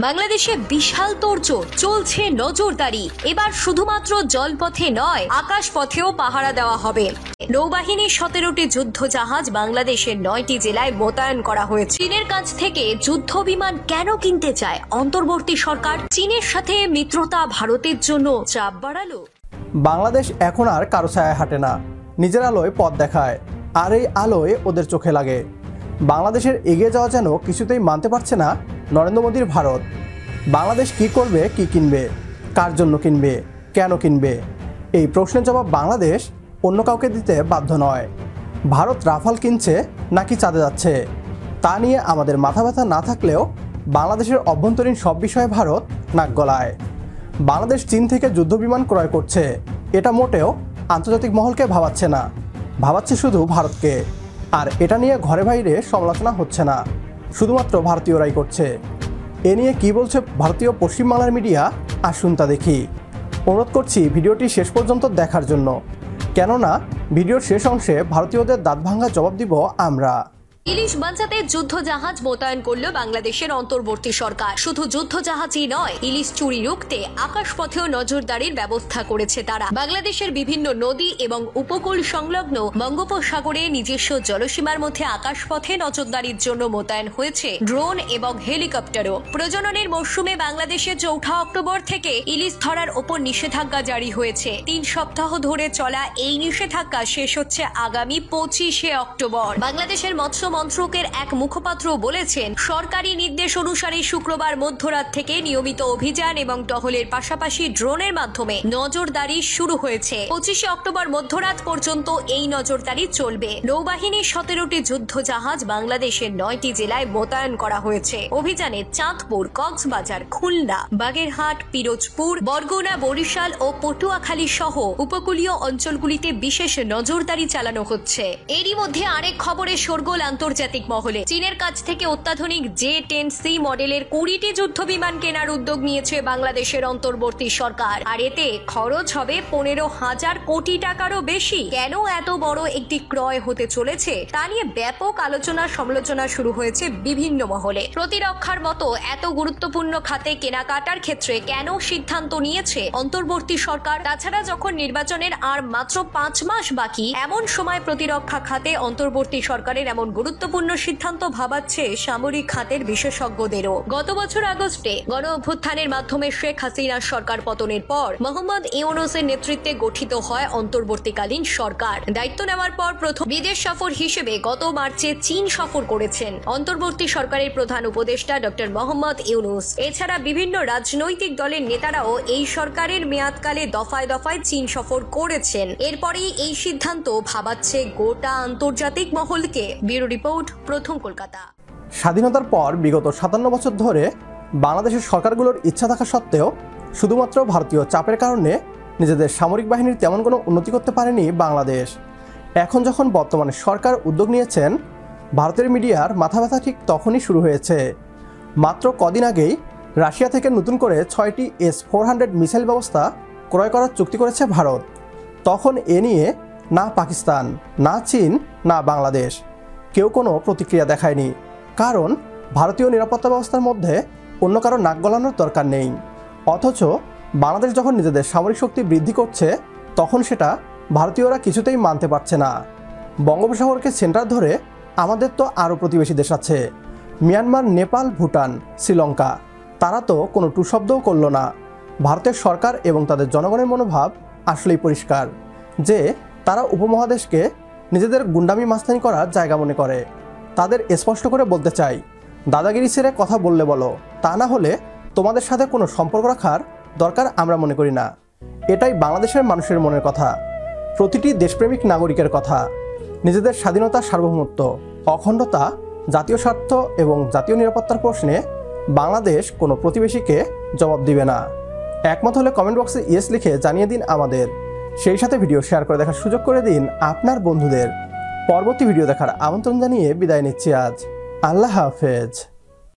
বাংলাদেশে বিশাল তোড়জোড় চলছে নজরদারি। এবার শুধুমাত্র জলপথে নয়, আকাশপথেও পাহারা দেওয়া হবে। নৌবাহিনীর 17টি যুদ্ধ জাহাজ বাংলাদেশের 9টি জেলায় মোতায়েন করা হয়েছে। চীনের কাছ থেকে যুদ্ধ বিমান কেন কিনতে চায় অন্তর্বর্তী সরকার? চীনের সাথে মিত্রতা ভারতের জন্য চাপ বাড়ালো। বাংলাদেশ এখন আর কারো ছায়ায় হাঁটে না, নিজের আলোয় পথ দেখায়, আর এই আলোয় ওদের চোখে লাগে। বাংলাদেশের এগিয়ে যাওয়া যেন কিছুতেই মানতে পারছে না নরেন্দ্র মোদীর ভারত। বাংলাদেশ কি করবে, কি কিনবে, কার জন্য কিনবে, কেন কিনবে, এই প্রশ্নের জবাব বাংলাদেশ অন্য কাউকে দিতে বাধ্য নয়। ভারত রাফাল কিনছে নাকি চাঁদে যাচ্ছে তা নিয়ে আমাদের মাথা ব্যথা না থাকলেও বাংলাদেশের অভ্যন্তরীণ সব বিষয়ে ভারত নাক গলায়। বাংলাদেশ চীন থেকে যুদ্ধবিমান ক্রয় করছে, এটা মোটেও আন্তর্জাতিক মহলকে ভাবাচ্ছে না, ভাবাচ্ছে শুধু ভারতকে। আর এটা নিয়ে ঘরে বাইরে সমালোচনা হচ্ছে না, শুধুমাত্র ভারতীয়রাই করছে। এ নিয়ে কী বলছে ভারতীয় পশ্চিমবাংলার মিডিয়া, আসুন তা দেখি। অনুরোধ করছি ভিডিওটি শেষ পর্যন্ত দেখার জন্য, কেননা ভিডিওর শেষ অংশে ভারতীয়দের দাঁত ভাঙা জবাব দিব আমরা। ইলিশ বাঁচাতে যুদ্ধ জাহাজ মোতায়েন করল বাংলাদেশের অন্তর্বর্তী সরকার। শুধু যুদ্ধ জাহাজই নয়, ইলিশ চুরি রুখতে আকাশপথেও নজরদারির ব্যবস্থা করেছে তারা। বাংলাদেশের বিভিন্ন নদী এবং উপকূল সংলগ্ন বঙ্গোপসাগরে নিজস্ব জলসীমার মধ্যে আকাশপথে নজরদারির জন্য মোতায়েন হয়েছে ড্রোন এবং হেলিকপ্টারও। প্রজননের মরশুমে বাংলাদেশে 4 অক্টোবর থেকে ইলিশ ধরার ওপর নিষেধাজ্ঞা জারি হয়েছে। 3 সপ্তাহ ধরে চলা এই নিষেধাজ্ঞা শেষ হচ্ছে আগামী 25 অক্টোবর। বাংলাদেশের মৎস্য মন্ত্রকের এক মুখপাত্র বলেছেন, সরকারি নির্দেশ অনুসারে শুক্রবার মধ্যরাত থেকে নিয়মিত অভিযান এবং টহলের পাশাপাশি ড্রোনের মাধ্যমে নজরদারি শুরু হয়েছে। 25 অক্টোবর মধ্যরাত পর্যন্ত এই নজরদারি চলবে। নৌবাহিনীর 17টি যুদ্ধ জাহাজ বাংলাদেশের 9টি জেলায় মোতায়েন করা হয়েছে। অভিযানে চাঁদপুর, কক্সবাজার, খুলনা, বাগেরহাট, পিরোজপুর, বরগুনা, বরিশাল ও পটুয়াখালী সহ উপকূলীয় অঞ্চলগুলিতে বিশেষ নজরদারি চালানো হচ্ছে। এরই মধ্যে আরেক খবরে শোরগোল আন্তর্জাতিক মহলে। চীনের কাছ থেকে অত্যাধুনিক J-10C মডেলের 20টি যুদ্ধ বিমান কেনার উদ্যোগ নিয়েছে বাংলাদেশের অন্তর্বর্তী সরকার। আর এতে খরচ হবে 15,000 কোটি টাকারও বেশি। কেন এত বড় একটি ক্রয় হতে চলেছে তা নিয়ে ব্যাপক আলোচনা সমালোচনা শুরু হয়েছে বিভিন্ন মহলে। প্রতিরক্ষার মতো এত গুরুত্বপূর্ণ খাতে কেনাকাটার ক্ষেত্রে কেন সিদ্ধান্ত নিয়েছে অন্তর্বর্তী সরকার? তাছাড়া যখন নির্বাচনের আর মাত্র 5 মাস বাকি, এমন সময় প্রতিরক্ষা খাতে অন্তর্বর্তী সরকারের এমন গুরুত্বপূর্ণ সিদ্ধান্ত ভাবাচ্ছে সামরিক খাতের বিশেষজ্ঞদেরও। গত বছর আগস্টে গণ অভ্যুত্থানের মাধ্যমে শেখ হাসিনার সরকার পতনের পর মোহাম্মদ ইউনূসের নেতৃত্বে গঠিত হয় অন্তর্বর্তীকালীন সরকার। দায়িত্ব নেওয়ার পর প্রথম বিদেশ সফর হিসেবে গত মার্চে চীন সফর করেছেন অন্তর্বর্তী সরকারের প্রধান উপদেষ্টা ডক্টর মোহাম্মদ ইউনূস। এছাড়া বিভিন্ন রাজনৈতিক দলের নেতারাও এই সরকারের মেয়াদকালে দফায় দফায় চীন সফর করেছেন। এরপরেই এই সিদ্ধান্ত ভাবাচ্ছে গোটা আন্তর্জাতিক মহলকে। ব্যুরো রিপোর্ট, প্রথম কলকাতা। স্বাধীনতার পর বিগত 57 বছর ধরে বাংলাদেশের সরকারগুলোর ইচ্ছা থাকা সত্ত্বেও শুধুমাত্র ভারতীয় চাপের কারণে নিজেদের সামরিক বাহিনীর তেমন কোনো উন্নতি করতে পারেনি বাংলাদেশ। এখন যখন বর্তমানে সরকার উদ্যোগ নিয়েছেন, ভারতের মিডিয়ার মাথা ব্যথা ঠিক তখনই শুরু হয়েছে। মাত্র কদিন আগেই রাশিয়া থেকে নতুন করে 6টি S-400 মিসাইল ব্যবস্থা ক্রয় করার চুক্তি করেছে ভারত। তখন এ নিয়ে না পাকিস্তান, না চীন, না বাংলাদেশ কেউ কোনো প্রতিক্রিয়া দেখায়নি, কারণ ভারতীয় নিরাপত্তা ব্যবস্থার মধ্যে অন্য কারো নাক গলানোর দরকার নেই। অথচ বাংলাদেশ যখন নিজেদের সামরিক শক্তি বৃদ্ধি করছে, তখন সেটা ভারতীয়রা কিছুতেই মানতে পারছে না। বঙ্গোপসাগরকে সেন্টার ধরে আমাদের তো আরও প্রতিবেশী দেশ আছে, মিয়ানমার, নেপাল, ভুটান, শ্রীলঙ্কা। তারা তো কোনো টু শব্দও করল না। ভারতের সরকার এবং তাদের জনগণের মনোভাব আসলেই পরিষ্কার যে তারা উপমহাদেশকে নিজেদের গুন্ডামি মাস্তানি করার জায়গা মনে করে। তাদের স্পষ্ট করে বলতে চাই, দাদাগিরি ছেড়ে কথা বললে বলো, তা না হলে তোমাদের সাথে কোনো সম্পর্ক রাখার দরকার আমরা মনে করি না। এটাই বাংলাদেশের মানুষের মনের কথা, প্রতিটি দেশপ্রেমিক নাগরিকের কথা। নিজেদের স্বাধীনতা, সার্বভৌমত্ব, অখণ্ডতা, জাতীয় স্বার্থ এবং জাতীয় নিরাপত্তার প্রশ্নে বাংলাদেশ কোনো প্রতিবেশীকে জবাব দিবে না। একমত হলে কমেন্ট বক্সে ইয়েস লিখে জানিয়ে দিন আমাদের। সেই সাথে ভিডিও শেয়ার করে দেখার সুযোগ করে দিন আপনার বন্ধুদের। পরবর্তী ভিডিও দেখার আমন্ত্রণ জানিয়ে বিদায় নিচ্ছি আজ। আল্লাহ হাফেজ।